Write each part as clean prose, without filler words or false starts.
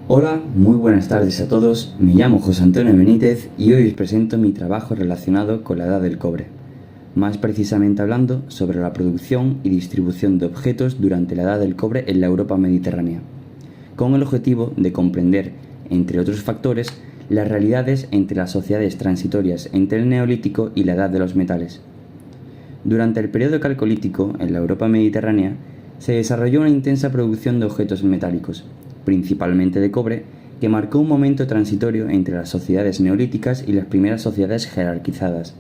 Hola, muy buenas tardes a todos, me llamo José Antonio Benítez y hoy os presento mi trabajo relacionado con la edad del cobre, más precisamente hablando sobre la producción y distribución de objetos durante la edad del cobre en la Europa mediterránea, con el objetivo de comprender, entre otros factores, las realidades entre las sociedades transitorias entre el Neolítico y la edad de los metales. Durante el periodo calcolítico, en la Europa mediterránea, se desarrolló una intensa producción de objetos metálicos, principalmente de cobre, que marcó un momento transitorio entre las sociedades neolíticas y las primeras sociedades jerarquizadas.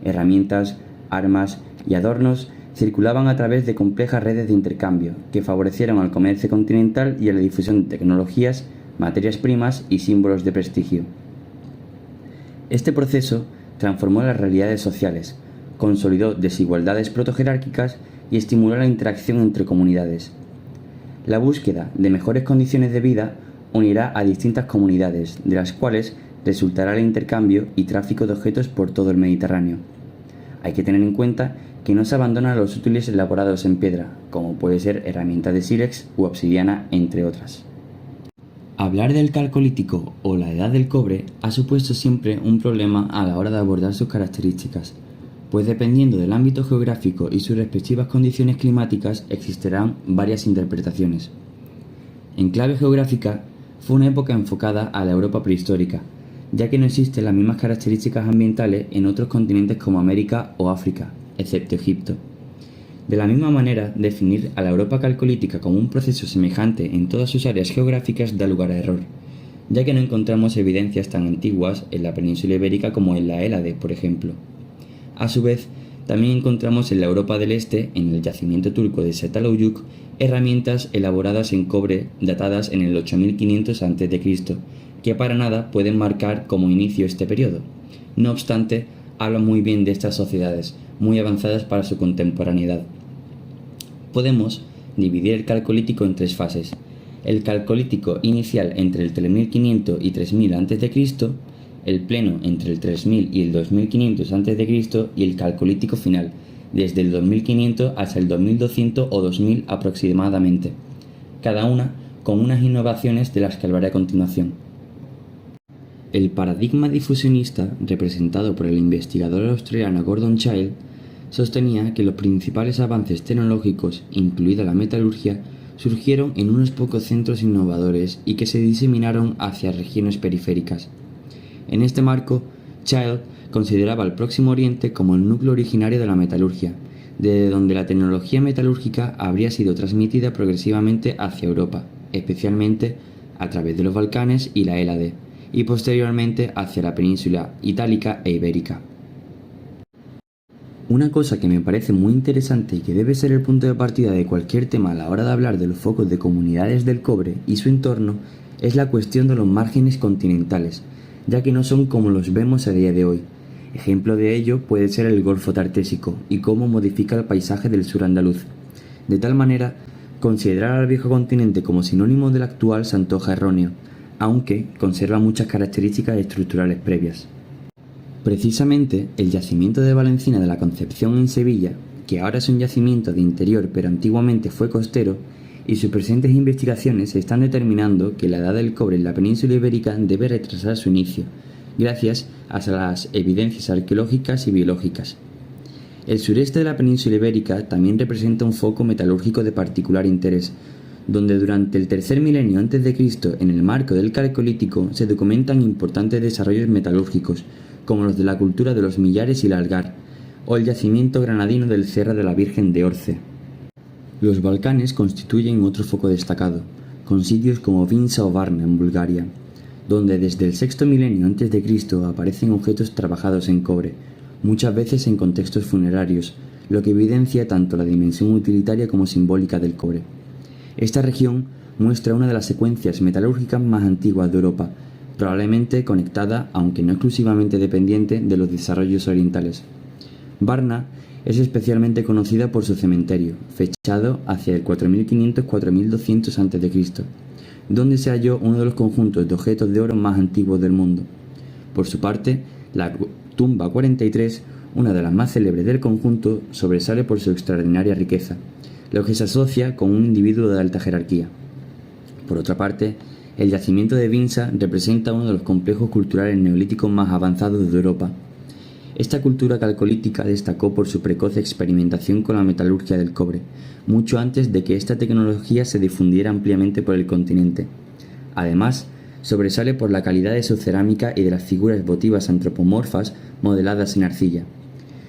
Herramientas, armas y adornos circulaban a través de complejas redes de intercambio que favorecieron al comercio continental y a la difusión de tecnologías, materias primas y símbolos de prestigio. Este proceso transformó las realidades sociales, consolidó desigualdades protojerárquicas y estimuló la interacción entre comunidades. La búsqueda de mejores condiciones de vida unirá a distintas comunidades, de las cuales resultará el intercambio y tráfico de objetos por todo el Mediterráneo. Hay que tener en cuenta que no se abandonan los útiles elaborados en piedra, como puede ser herramientas de sílex u obsidiana, entre otras. Hablar del calcolítico o la edad del cobre ha supuesto siempre un problema a la hora de abordar sus características, pues dependiendo del ámbito geográfico y sus respectivas condiciones climáticas existirán varias interpretaciones. En clave geográfica, fue una época enfocada a la Europa prehistórica, ya que no existen las mismas características ambientales en otros continentes como América o África, excepto Egipto. De la misma manera, definir a la Europa calcolítica como un proceso semejante en todas sus áreas geográficas da lugar a error, ya que no encontramos evidencias tan antiguas en la península ibérica como en la Hélade, por ejemplo. A su vez, también encontramos en la Europa del Este, en el yacimiento turco de Çatalhöyük, herramientas elaboradas en cobre datadas en el 8500 a.C., que para nada pueden marcar como inicio este periodo. No obstante, hablan muy bien de estas sociedades, muy avanzadas para su contemporaneidad. Podemos dividir el calcolítico en tres fases: el calcolítico inicial entre el 3500 y 3000 a.C., el pleno entre el 3000 y el 2500 a.C. y el calcolítico final, desde el 2500 hasta el 2200 o 2000 aproximadamente, cada una con unas innovaciones de las que hablaré a continuación. El paradigma difusionista, representado por el investigador australiano Gordon Childe, sostenía que los principales avances tecnológicos, incluida la metalurgia, surgieron en unos pocos centros innovadores y que se diseminaron hacia regiones periféricas. En este marco, Childe consideraba al Próximo Oriente como el núcleo originario de la metalurgia, desde donde la tecnología metalúrgica habría sido transmitida progresivamente hacia Europa, especialmente a través de los Balcanes y la Hélade, y posteriormente hacia la península itálica e ibérica. Una cosa que me parece muy interesante y que debe ser el punto de partida de cualquier tema a la hora de hablar de los focos de comunidades del cobre y su entorno es la cuestión de los márgenes continentales, ya que no son como los vemos a día de hoy. Ejemplo de ello puede ser el Golfo Tartésico y cómo modifica el paisaje del sur andaluz. De tal manera, considerar al viejo continente como sinónimo del actual se antoja erróneo, aunque conserva muchas características estructurales previas. Precisamente, el yacimiento de Valencina de la Concepción en Sevilla, que ahora es un yacimiento de interior pero antiguamente fue costero, y sus presentes investigaciones están determinando que la edad del cobre en la península ibérica debe retrasar su inicio, gracias a las evidencias arqueológicas y biológicas. El sureste de la península ibérica también representa un foco metalúrgico de particular interés, donde durante el tercer milenio a.C., en el marco del Calcolítico, se documentan importantes desarrollos metalúrgicos, como los de la cultura de los Millares y el Algar, o el yacimiento granadino del Cerro de la Virgen de Orce. Los Balcanes constituyen otro foco destacado, con sitios como Vinça o Varna en Bulgaria, donde desde el sexto milenio a.C. aparecen objetos trabajados en cobre, muchas veces en contextos funerarios, lo que evidencia tanto la dimensión utilitaria como simbólica del cobre. Esta región muestra una de las secuencias metalúrgicas más antiguas de Europa, probablemente conectada, aunque no exclusivamente dependiente, de los desarrollos orientales. Varna es especialmente conocida por su cementerio, fechado hacia el 4500-4200 a.C., donde se halló uno de los conjuntos de objetos de oro más antiguos del mundo. Por su parte, la tumba 43, una de las más célebres del conjunto, sobresale por su extraordinaria riqueza, lo que se asocia con un individuo de alta jerarquía. Por otra parte, El yacimiento de Vinça representa uno de los complejos culturales neolíticos más avanzados de Europa. Esta cultura calcolítica destacó por su precoz experimentación con la metalurgia del cobre, mucho antes de que esta tecnología se difundiera ampliamente por el continente. Además, sobresale por la calidad de su cerámica y de las figuras votivas antropomorfas modeladas en arcilla.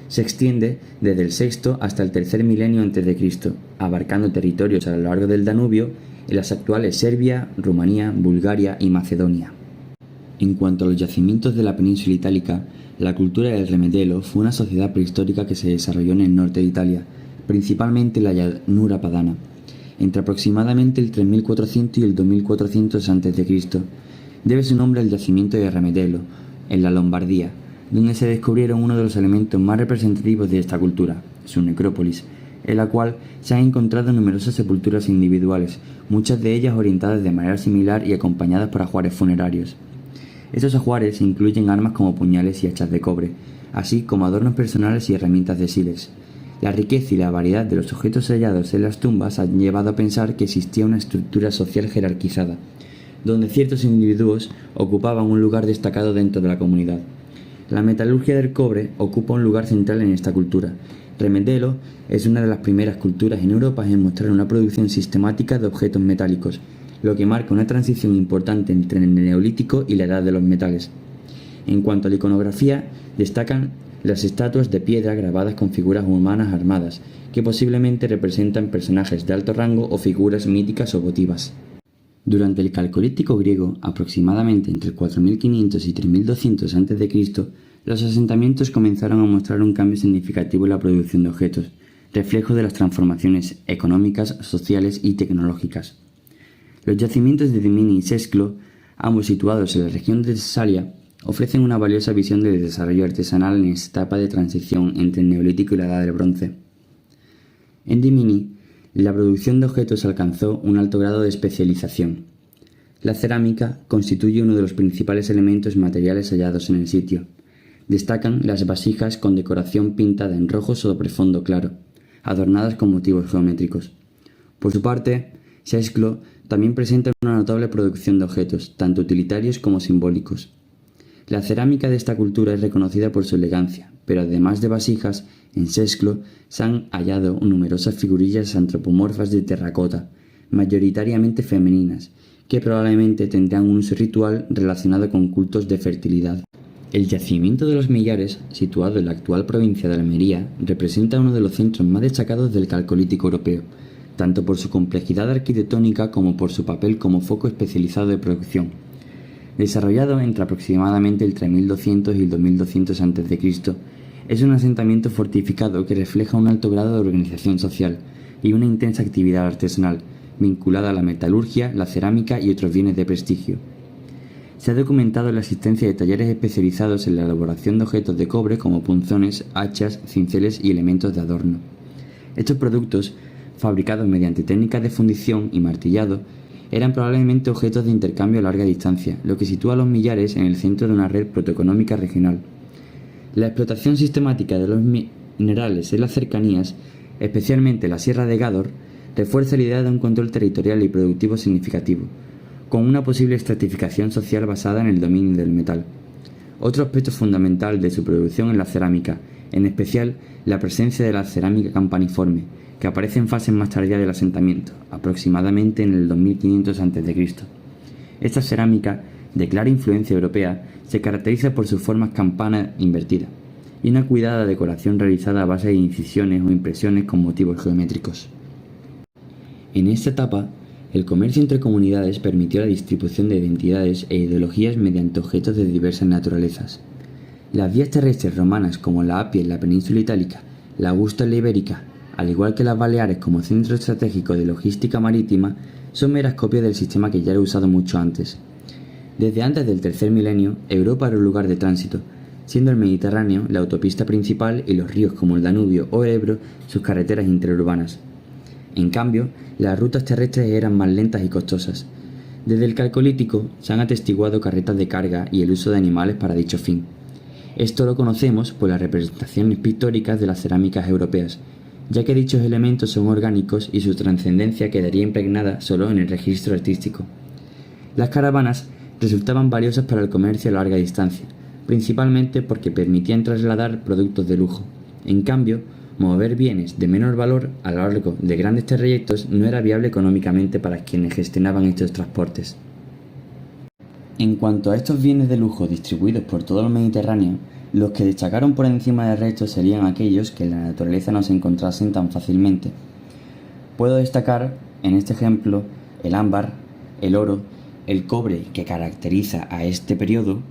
Se extiende desde el VI hasta el tercer milenio a.C., abarcando territorios a lo largo del Danubio en las actuales Serbia, Rumanía, Bulgaria y Macedonia. En cuanto a los yacimientos de la península itálica, la cultura del Remedelo fue una sociedad prehistórica que se desarrolló en el norte de Italia, principalmente en la llanura padana, entre aproximadamente el 3400 y el 2400 a.C. Debe su nombre al yacimiento de Remedelo, en la Lombardía, donde se descubrieron uno de los elementos más representativos de esta cultura, su necrópolis, en la cual se han encontrado numerosas sepulturas individuales, muchas de ellas orientadas de manera similar y acompañadas por ajuares funerarios. Estos ajuares incluyen armas como puñales y hachas de cobre, así como adornos personales y herramientas de sílex. La riqueza y la variedad de los objetos hallados en las tumbas han llevado a pensar que existía una estructura social jerarquizada, donde ciertos individuos ocupaban un lugar destacado dentro de la comunidad. La metalurgia del cobre ocupa un lugar central en esta cultura. Remedelo es una de las primeras culturas en Europa en mostrar una producción sistemática de objetos metálicos, lo que marca una transición importante entre el Neolítico y la Edad de los Metales. En cuanto a la iconografía, destacan las estatuas de piedra grabadas con figuras humanas armadas, que posiblemente representan personajes de alto rango o figuras míticas o votivas. Durante el Calcolítico griego, aproximadamente entre 4500 y 3200 a.C., los asentamientos comenzaron a mostrar un cambio significativo en la producción de objetos, reflejo de las transformaciones económicas, sociales y tecnológicas. Los yacimientos de Rimini y Sesclo, ambos situados en la región de Tesalia, ofrecen una valiosa visión del desarrollo artesanal en esta etapa de transición entre el Neolítico y la Edad del Bronce. En Rimini, la producción de objetos alcanzó un alto grado de especialización. La cerámica constituye uno de los principales elementos materiales hallados en el sitio. Destacan las vasijas con decoración pintada en rojo sobre fondo claro, adornadas con motivos geométricos. Por su parte, Sesclo también presenta una notable producción de objetos, tanto utilitarios como simbólicos. La cerámica de esta cultura es reconocida por su elegancia, pero además de vasijas, en Sesclo se han hallado numerosas figurillas antropomorfas de terracota, mayoritariamente femeninas, que probablemente tendrían un uso ritual relacionado con cultos de fertilidad. El yacimiento de los Millares, situado en la actual provincia de Almería, representa uno de los centros más destacados del Calcolítico europeo, tanto por su complejidad arquitectónica como por su papel como foco especializado de producción. Desarrollado entre aproximadamente el 3200 y el 2200 a.C., es un asentamiento fortificado que refleja un alto grado de organización social y una intensa actividad artesanal, vinculada a la metalurgia, la cerámica y otros bienes de prestigio. Se ha documentado la existencia de talleres especializados en la elaboración de objetos de cobre como punzones, hachas, cinceles y elementos de adorno. Estos productos, fabricados mediante técnicas de fundición y martillado, eran probablemente objetos de intercambio a larga distancia, lo que sitúa a los Millares en el centro de una red protoeconómica regional. La explotación sistemática de los minerales en las cercanías, especialmente la Sierra de Gádor, refuerza la idea de un control territorial y productivo significativo, con una posible estratificación social basada en el dominio del metal. Otro aspecto fundamental de su producción es la cerámica, en especial la presencia de la cerámica campaniforme, que aparece en fases más tardías del asentamiento, aproximadamente en el 2500 a.C. Esta cerámica, de clara influencia europea, se caracteriza por sus formas campana invertida y una cuidada decoración realizada a base de incisiones o impresiones con motivos geométricos. En esta etapa, el comercio entre comunidades permitió la distribución de identidades e ideologías mediante objetos de diversas naturalezas. Las vías terrestres romanas como la Apia en la península itálica, la Augusta en la Ibérica, al igual que las Baleares como centro estratégico de logística marítima, son meras copias del sistema que ya era usado mucho antes. Desde antes del tercer milenio, Europa era un lugar de tránsito, siendo el Mediterráneo la autopista principal y los ríos como el Danubio o el Ebro sus carreteras interurbanas. En cambio, las rutas terrestres eran más lentas y costosas. Desde el Calcolítico se han atestiguado carretas de carga y el uso de animales para dicho fin. Esto lo conocemos por las representaciones pictóricas de las cerámicas europeas, ya que dichos elementos son orgánicos y su trascendencia quedaría impregnada solo en el registro artístico. Las caravanas resultaban valiosas para el comercio a larga distancia, principalmente porque permitían trasladar productos de lujo. En cambio, mover bienes de menor valor a lo largo de grandes trayectos no era viable económicamente para quienes gestionaban estos transportes. En cuanto a estos bienes de lujo distribuidos por todo el Mediterráneo, los que destacaron por encima del resto serían aquellos que en la naturaleza no se encontrasen tan fácilmente. Puedo destacar, en este ejemplo, el ámbar, el oro, el cobre que caracteriza a este periodo.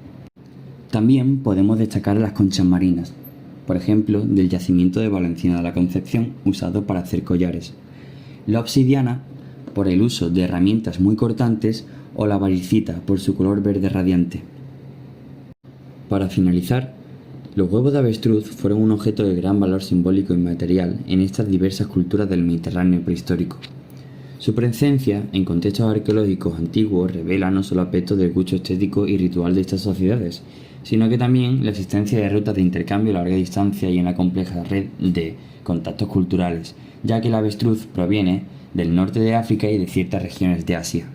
También podemos destacar las conchas marinas, por ejemplo, del yacimiento de Valenciana de la Concepción, usado para hacer collares. La obsidiana, por el uso de herramientas muy cortantes, o la varicita, por su color verde radiante. Para finalizar, los huevos de avestruz fueron un objeto de gran valor simbólico y material en estas diversas culturas del Mediterráneo prehistórico. Su presencia en contextos arqueológicos antiguos revela no solo aspectos del gusto estético y ritual de estas sociedades, sino que también la existencia de rutas de intercambio a larga distancia y una compleja red de contactos culturales, ya que el avestruz proviene del norte de África y de ciertas regiones de Asia.